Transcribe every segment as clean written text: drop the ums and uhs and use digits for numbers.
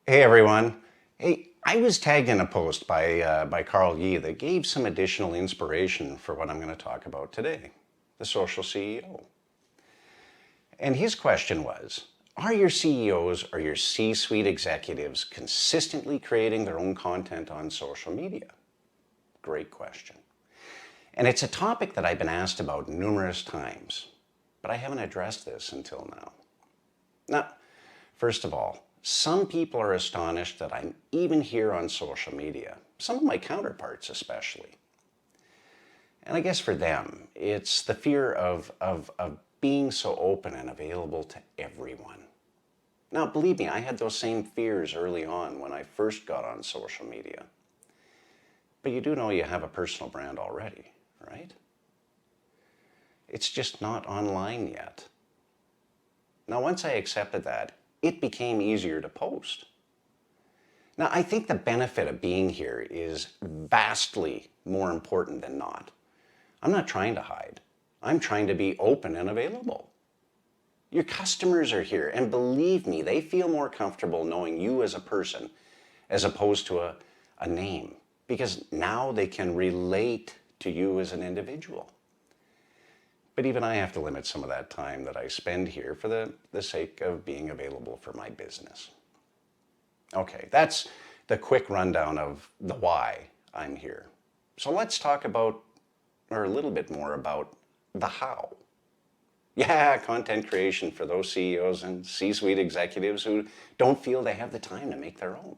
Hey everyone. Hey, I was tagged in a post by Carl Yee that gave some additional inspiration for what I'm going to talk about today, the social CEO. And his question was, are your CEOs or your C-suite executives consistently creating their own content on social media? Great question. And it's a topic that I've been asked about numerous times, but I haven't addressed this until now. Now, first of all, some people are astonished that I'm even here on social media, some of my counterparts especially. And I guess for them, it's the fear of being so open and available to everyone. Now, believe me, I had those same fears early on when I first got on social media. But you do know you have a personal brand already, right? It's just not online yet. Now, once I accepted that, it became easier to post. Now, I think the benefit of being here is vastly more important than not. I'm not trying to hide. I'm trying to be open and available. Your customers are here, and believe me, they feel more comfortable knowing you as a person as opposed to a name, because now they can relate to you as an individual. But even I have to limit some of that time that I spend here for the sake of being available for my business. Okay, that's the quick rundown of the why I'm here. So let's talk about, or a little bit more about, the how. Yeah, content creation for those CEOs and C-suite executives who don't feel they have the time to make their own.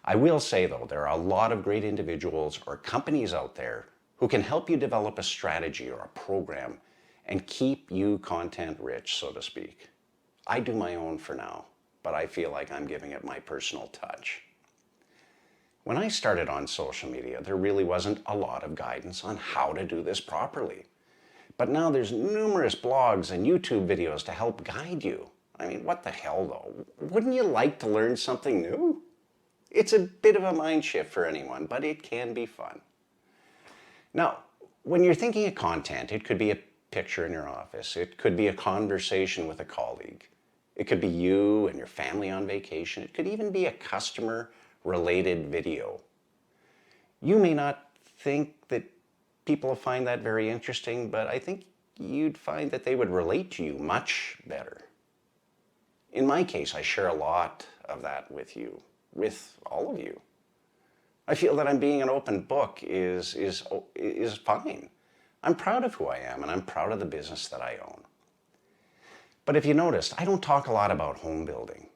I will say, though, there are a lot of great individuals or companies out there who can help you develop a strategy or a program and keep you content rich, so to speak. I do my own for now, but I feel like I'm giving it my personal touch. When I started on social media, there really wasn't a lot of guidance on how to do this properly. But now there's numerous blogs and YouTube videos to help guide you. I mean, what the hell though? Wouldn't you like to learn something new? It's a bit of a mind shift for anyone, but it can be fun. Now, when you're thinking of content, it could be a picture in your office. It could be a conversation with a colleague. It could be you and your family on vacation. It could even be a customer-related video. You may not think that people will find that very interesting, but I think you'd find that they would relate to you much better. In my case, I share a lot of that with you, with all of you. I feel that I'm being an open book is fine. I'm proud of who I am, and I'm proud of the business that I own. But if you noticed, I don't talk a lot about home building.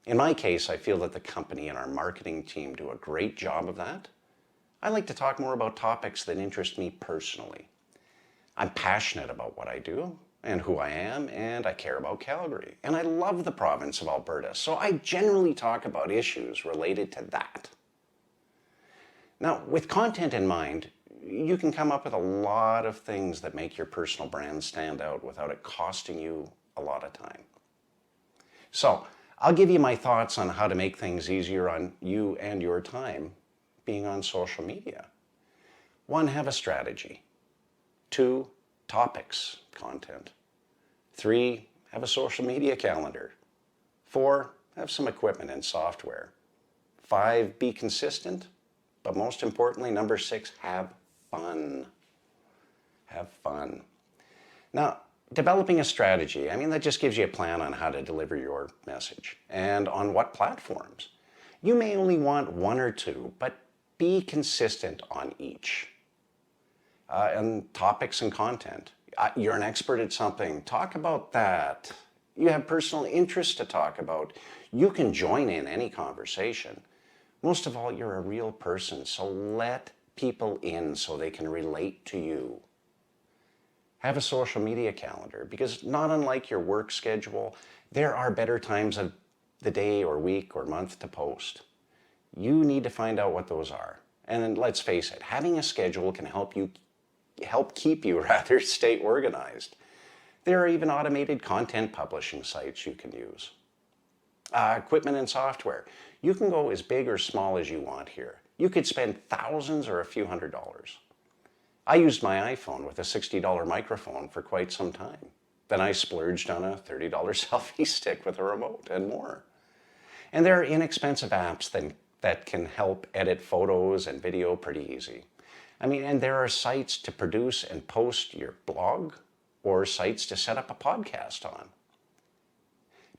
In my case, I feel that the company and our marketing team do a great job of that. I like to talk more about topics that interest me personally. I'm passionate about what I do and who I am, and I care about Calgary. And I love the province of Alberta, so I generally talk about issues related to that. Now, with content in mind, you can come up with a lot of things that make your personal brand stand out without it costing you a lot of time. So, I'll give you my thoughts on how to make things easier on you and your time being on social media. 1, have a strategy. 2, topics, content. 3, have a social media calendar. 4, have some equipment and software. 5, be consistent. But most importantly, number 6, have fun. Have fun. Now, developing a strategy, I mean, that just gives you a plan on how to deliver your message and on what platforms. You may only want 1 or 2, but be consistent on each. And topics and content. You're an expert at something, talk about that. You have personal interest to talk about. You can join in any conversation. Most of all, you're a real person, so let people in so they can relate to you. Have a social media calendar, because not unlike your work schedule, there are better times of the day or week or month to post. You need to find out what those are. And then let's face it, having a schedule can help keep you stay organized. There are even automated content publishing sites you can use. Equipment and software. You can go as big or small as you want here. You could spend thousands or a few $100s. I used my iPhone with a $60 microphone for quite some time. Then I splurged on a $30 selfie stick with a remote and more. And there are inexpensive apps that can help edit photos and video pretty easy. I mean, and there are sites to produce and post your blog or sites to set up a podcast on.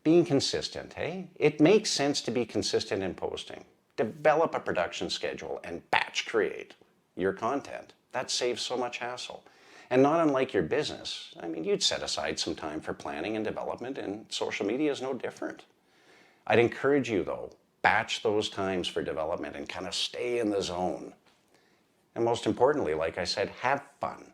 Being consistent, hey? It makes sense to be consistent in posting. Develop a production schedule and batch create your content. That saves so much hassle. And not unlike your business, I mean, you'd set aside some time for planning and development, and social media is no different. I'd encourage you, though, batch those times for development and kind of stay in the zone. And most importantly, like I said, have fun.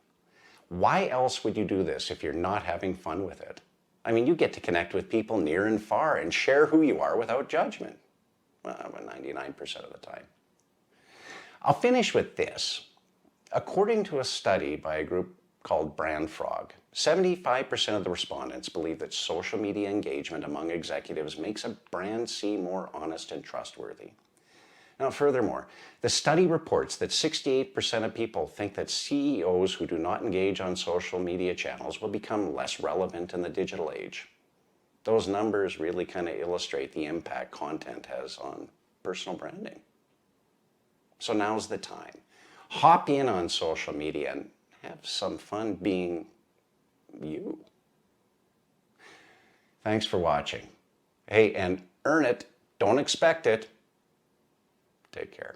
Why else would you do this if you're not having fun with it? I mean, you get to connect with people near and far and share who you are without judgment. Well, 99% of the time. I'll finish with this. According to a study by a group called Brand Frog, 75% of the respondents believe that social media engagement among executives makes a brand seem more honest and trustworthy. Now, furthermore, the study reports that 68% of people think that CEOs who do not engage on social media channels will become less relevant in the digital age. Those numbers really kind of illustrate the impact content has on personal branding. So now's the time. Hop in on social media and have some fun being you. Thanks for watching. Hey, and earn it. Don't expect it. Take care.